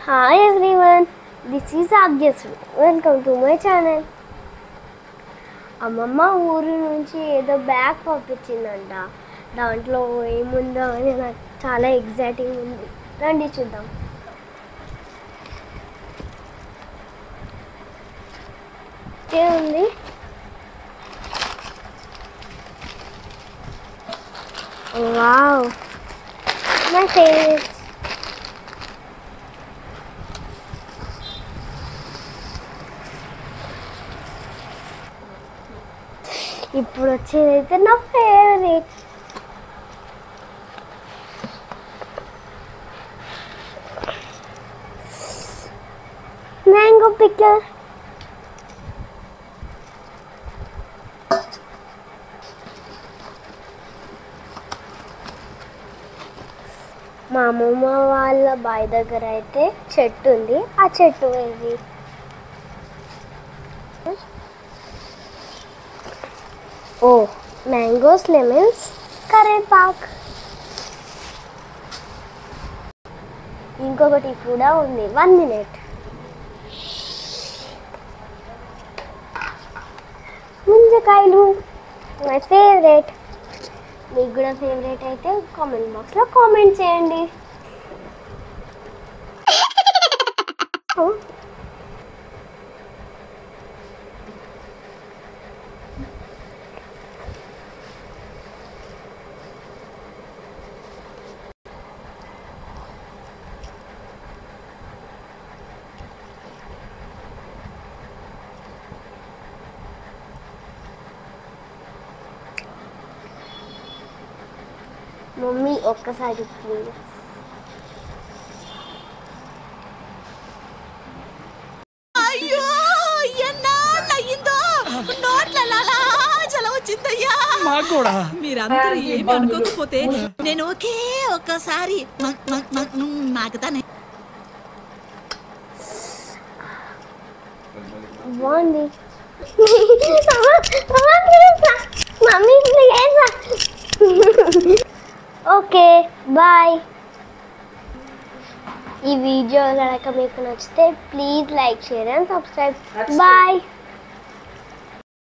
Hi everyone, this is Agyasri. Welcome to my channel. అమ్మమ్మ ఊరు నుంచి ఏదో బ్యాగ్ పంపించిందంట. దాంట్లో ఏముందో అని నాకు చాలా ఎగ్జైటింగ్ ఉంది. రండి చూద్దాం. ఏముంది? Wow, my favourite. ఇప్పుడు వచ్చేదైతే నా ఫేవరెట్. Mango pickle. మా అమ్మమ్మ వాళ్ళ బావి దగ్గర అయితే చెట్టు ఉంది. ఆ చెట్టు ఏది? ఓ, మ్యాంగోస్, లెమన్స్, కరేపాక్. ఇంకొకటి కూడా ఉంది. 1 minute. ముంజకాయలు my favourite. మీకు కూడా ఫేవరెట్ అయితే కామెంట్ బాక్స్లో కామెంట్ చేయండి. మమ్మీ ఒక్కసారి ప్లీజ్. అయ్యో, ఎన్నాళ్ళయిందో నోట్ల జల వచ్చిందయ్యా. మాకు కూడా మీరందరూ ఏమి అనుకోకపోతే నేను ఒకే ఒక్కసారి నాకుతానే. బాగుంది. Mummy please. Okay bye. ఈ వీడియో కనుక మీకు నచ్చితే please like, share and subscribe. Bye.